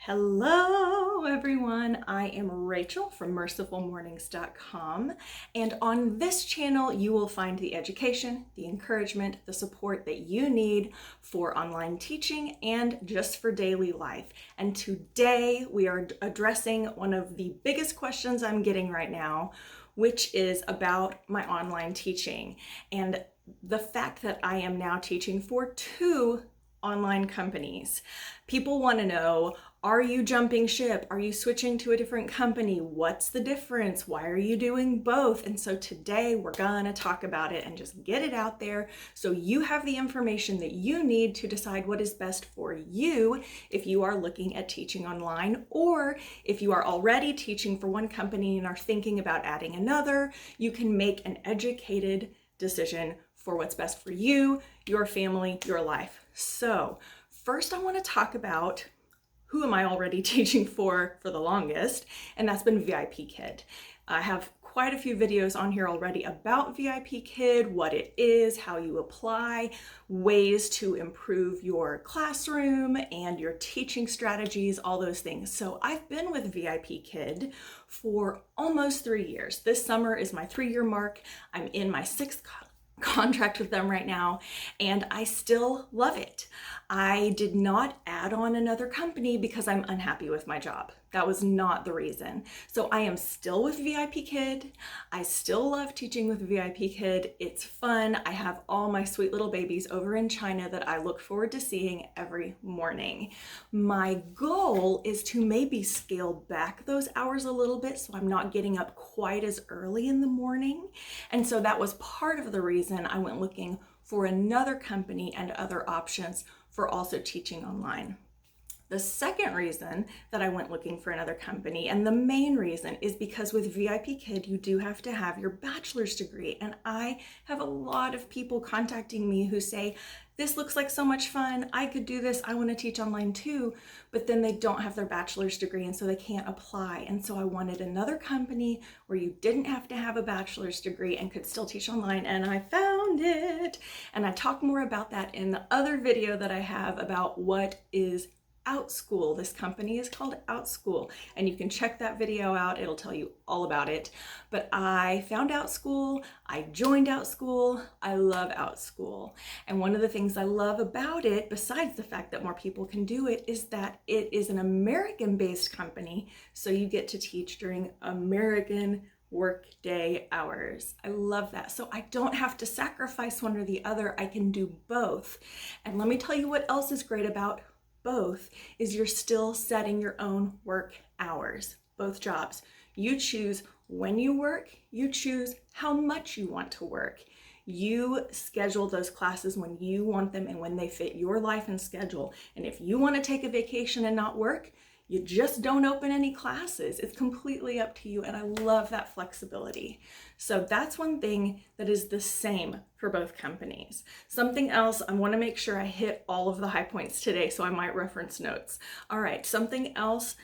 Hello everyone, I am Rachel from mercifulmornings.com, and on this channel you will find the education, the encouragement, the support that you need for online teaching and just for daily life. And today we are addressing one of the biggest questions I'm getting right now, which is about my online teaching and the fact that I am now teaching for two online companies. People want to know, are you jumping ship? Are you switching to a different company? What's the difference? Why are you doing both? And so today we're gonna talk about it and just get it out there so you have the information that you need to decide what is best for you if you are looking at teaching online, or if you are already teaching for one company and are thinking about adding another, you can make an educated decision for what's best for you, your family, your life. So first I want to talk about who am I already teaching for the longest, and that's been VIPKid. I have quite a few videos on here already about VIPKid, what it is, how you apply, ways to improve your classroom and your teaching strategies, all those things. So I've been with VIPKid for almost 3 years. This summer is my 3-year mark. I'm in my 6th contract with them right now, and I still love it. I did not add on another company because I'm unhappy with my job. That was not the reason. So I am still with VIPKid. I still love teaching with VIPKid. It's fun. I have all my sweet little babies over in China that I look forward to seeing every morning. My goal is to maybe scale back those hours a little bit so I'm not getting up quite as early in the morning. And so that was part of the reason I went looking for another company and other options for also teaching online. The second reason that I went looking for another company, and the main reason, is because with VIPKid, you do have to have your bachelor's degree. And I have a lot of people contacting me who say, this looks like so much fun, I could do this, I want to teach online too, but then they don't have their bachelor's degree and so they can't apply. And so I wanted another company where you didn't have to have a bachelor's degree and could still teach online, and I found it. And I talk more about that in the other video that I have about what is Outschool. This company is called Outschool, and you can check that video out. It'll tell you all about it. But I found Outschool, I joined Outschool, I love Outschool. And one of the things I love about it, besides the fact that more people can do it, is that it is an American-based company, so you get to teach during American workday hours. I love that. So I don't have to sacrifice one or the other. I can do both. And let me tell you what else is great about both is you're still setting your own work hours, both jobs. You choose when you work, you choose how much you want to work. You schedule those classes when you want them and when they fit your life and schedule. And if you want to take a vacation and not work, you just don't open any classes. It's completely up to you, and I love that flexibility. So that's one thing that is the same for both companies. Something else, I want to make sure I hit all of the high points today, so I might reference notes. All right, something else,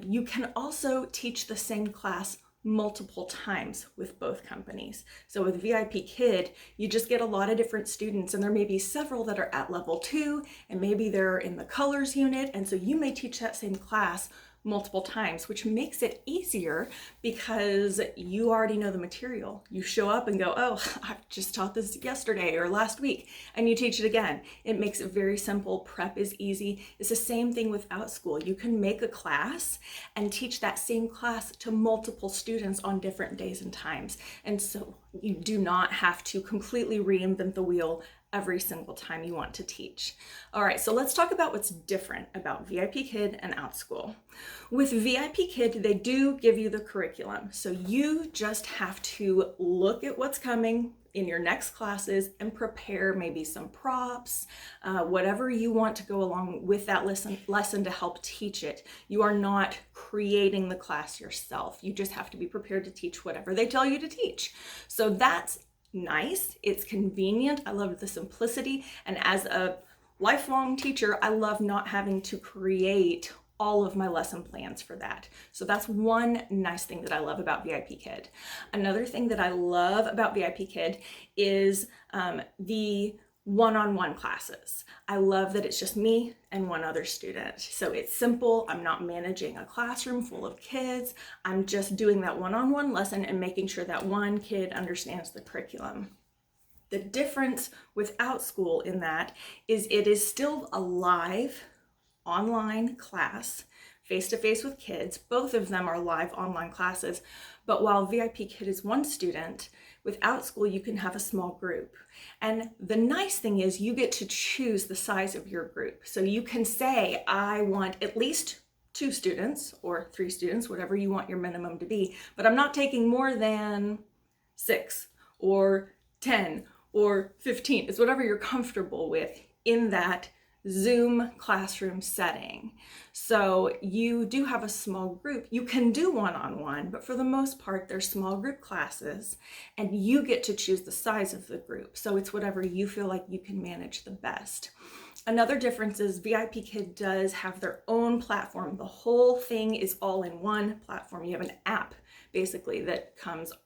you can also teach the same class multiple times with both companies. So with VIPKid, you just get a lot of different students, and there may be several that are at level 2, and maybe they're in the colors unit, and so you may teach that same class multiple times, which makes it easier because you already know the material. You show up and go, oh, I just taught this yesterday or last week, and you teach it again. It makes it very simple. Prep is easy. It's the same thing with Outschool. You can make a class and teach that same class to multiple students on different days and times. And so you do not have to completely reinvent the wheel every single time you want to teach. All right, so let's talk about what's different about VIPKid and Outschool. With VIPKid, they do give you the curriculum. So you just have to look at what's coming in your next classes and prepare maybe some props, whatever you want to go along with that lesson to help teach it. You are not creating the class yourself. You just have to be prepared to teach whatever they tell you to teach. So that's nice. It's convenient. I love the simplicity. And as a lifelong teacher, I love not having to create all of my lesson plans for that. So that's one nice thing that I love about VIPKid. Another thing that I love about VIPKid is the one-on-one classes. I love that it's just me and one other student. So it's simple. I'm not managing a classroom full of kids. I'm just doing that one-on-one lesson and making sure that one kid understands the curriculum. The difference with Outschool in that is it is still a live online class, face-to-face with kids. Both of them are live online classes. But while VIPKid is one student, with Outschool, you can have a small group. And the nice thing is you get to choose the size of your group. So you can say, I want at least 2 students or 3 students, whatever you want your minimum to be, but I'm not taking more than 6 or 10 or 15. It's whatever you're comfortable with in that Zoom classroom setting. So you do have a small group. You can do one-on-one, but for the most part, they're small group classes and you get to choose the size of the group. So it's whatever you feel like you can manage the best. Another difference is VIPKid does have their own platform. The whole thing is all in one platform. You have an app basically that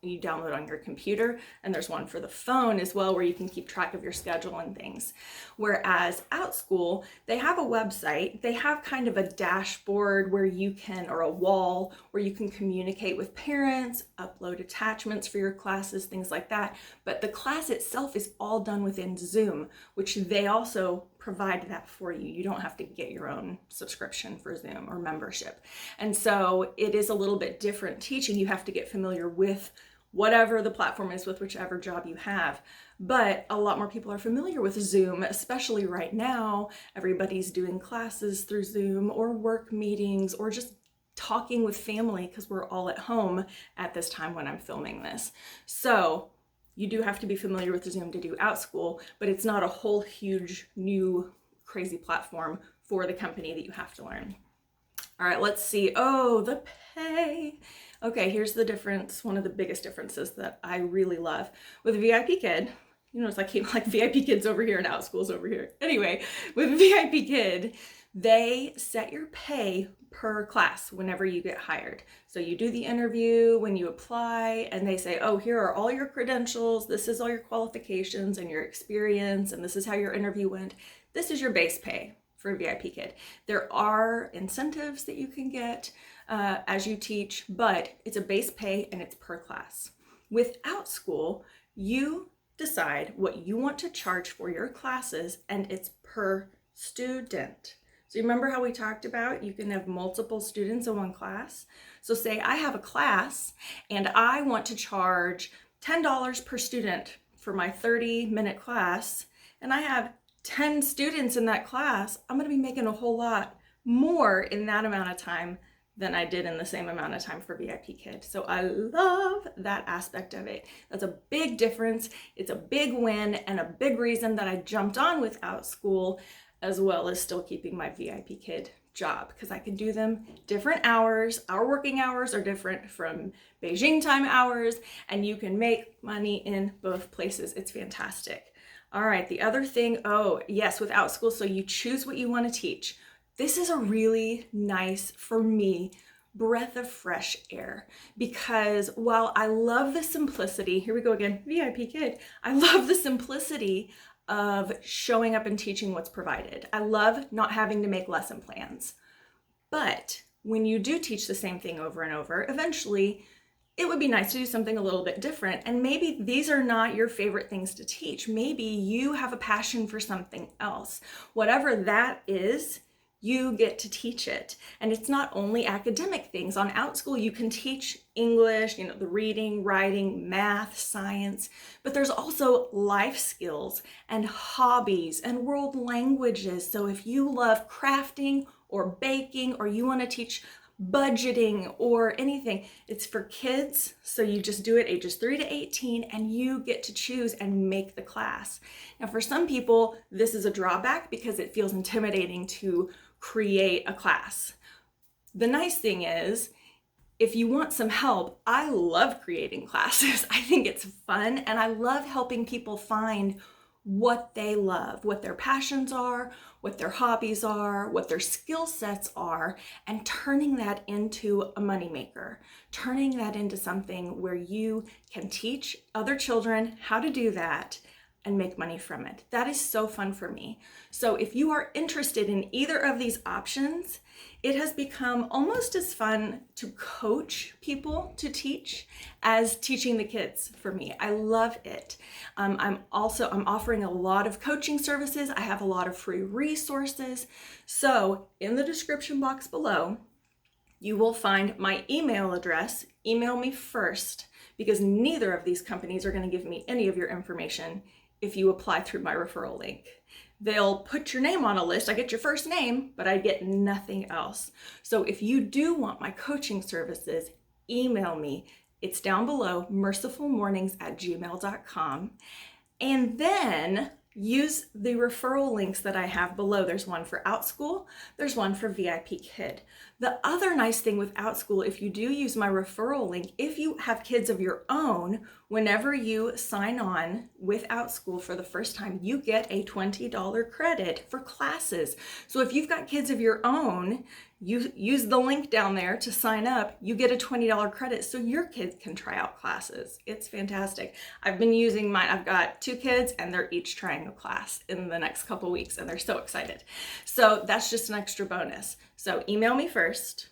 you download on your computer, and there's one for the phone as well where you can keep track of your schedule and things. Whereas Outschool, they have a website, they have kind of a dashboard where you can, or a wall where you can communicate with parents, upload attachments for your classes, things like that. But the class itself is all done within Zoom, which they also provide that for you. You don't have to get your own subscription for Zoom or membership. And so it is a little bit different teaching. You have to get familiar with whatever the platform is with whichever job you have. But a lot more people are familiar with Zoom, especially right now. Everybody's doing classes through Zoom or work meetings or just talking with family because we're all at home at this time when I'm filming this. So you do have to be familiar with Zoom to do Outschool, but it's not a whole huge new crazy platform for the company that you have to learn. All right, let's see. Oh, the pay. Okay, here's the difference. One of the biggest differences that I really love with VIPKid. You notice I keep like VIPKid's over here and Outschool's over here. Anyway, with VIPKid, they set your pay per class whenever you get hired. So you do the interview when you apply and they say, oh, here are all your credentials. This is all your qualifications and your experience. And this is how your interview went. This is your base pay for VIPKid. There are incentives that you can get as you teach, but it's a base pay and it's per class. With Outschool, you decide what you want to charge for your classes and it's per student. So remember how we talked about you can have multiple students in one class? So say I have a class and I want to charge $10 per student for my 30-minute class, and I have 10 students in that class, I'm going to be making a whole lot more in that amount of time than I did in the same amount of time for VIPKid. So I love that aspect of it. That's a big difference. It's a big win and a big reason that I jumped on with Outschool, as well as still keeping my VIPKid job, because I can do them different hours. Our working hours are different from Beijing time hours, and you can make money in both places. It's fantastic. All right, the other thing, oh yes, with Outschool, so you choose what you want to teach. This is a really nice, for me, breath of fresh air, because while I love the simplicity, here we go again, VIPKid, I love the simplicity of showing up and teaching what's provided. I love not having to make lesson plans. But when you do teach the same thing over and over, eventually it would be nice to do something a little bit different. And maybe these are not your favorite things to teach. Maybe you have a passion for something else. Whatever that is, you get to teach it. And it's not only academic things. On Outschool, you can teach English, the reading, writing, math, science, but there's also life skills and hobbies and world languages. So if you love crafting or baking, or you want to teach budgeting or anything, it's for kids. So you just do it ages 3 to 18 and you get to choose and make the class. Now, for some people, this is a drawback because it feels intimidating to create a class. The nice thing is, if you want some help, I love creating classes. I think it's fun and I love helping people find what they love, what their passions are, what their hobbies are, what their skill sets are, and turning that into a moneymaker, turning that into something where you can teach other children how to do that and make money from it. That is so fun for me. So if you are interested in either of these options, it has become almost as fun to coach people to teach as teaching the kids for me. I love it. I'm offering a lot of coaching services. I have a lot of free resources. So in the description box below, you will find my email address. Email me first, because neither of these companies are going to give me any of your information if you apply through my referral link. They'll put your name on a list. I get your first name, but I get nothing else. So if you do want my coaching services, email me. It's down below, mercifulmornings@gmail.com. And then use the referral links that I have below. There's one for Outschool, there's one for VIPKid. The other nice thing with Outschool, if you do use my referral link, if you have kids of your own, whenever you sign on with Outschool for the first time, you get a $20 credit for classes. So if you've got kids of your own, you use the link down there to sign up, you get a $20 credit so your kids can try out classes. It's fantastic. I've been using mine. I've got 2 kids and they're each trying a class in the next couple weeks and they're so excited. So that's just an extra bonus. So email me first,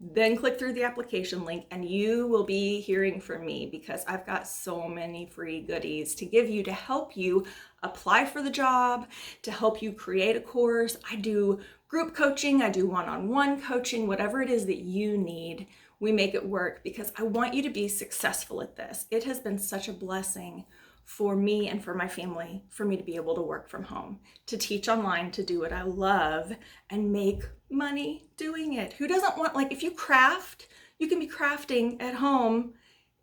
then click through the application link and you will be hearing from me, because I've got so many free goodies to give you to help you apply for the job, to help you create a course. I do group coaching, I do one-on-one coaching, whatever it is that you need, we make it work, because I want you to be successful at this. It has been such a blessing for me and for my family, for me to be able to work from home, to teach online, to do what I love and make money doing it. Who doesn't want, like, if you craft, you can be crafting at home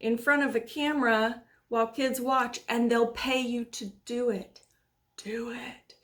in front of a camera while kids watch and they'll pay you to do it. Do it.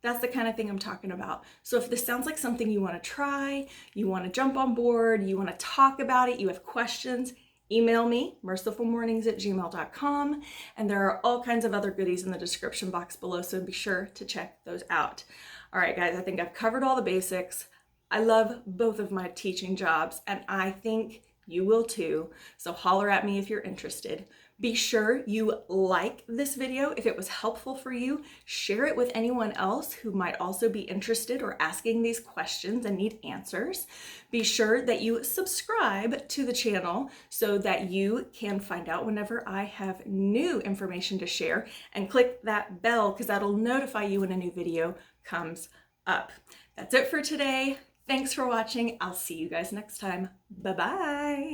That's the kind of thing I'm talking about. So if this sounds like something you want to try, you want to jump on board, you want to talk about it, you have questions, email me, mercifulmornings@gmail.com, and there are all kinds of other goodies in the description box below, so be sure to check those out. All right, guys, I think I've covered all the basics. I love both of my teaching jobs, and I think you will too, so holler at me if you're interested. Be sure you like this video if it was helpful for you. Share it with anyone else who might also be interested or asking these questions and need answers. Be sure that you subscribe to the channel so that you can find out whenever I have new information to share, and click that bell because that'll notify you when a new video comes up. That's it for today. Thanks for watching. I'll see you guys next time. Bye-bye.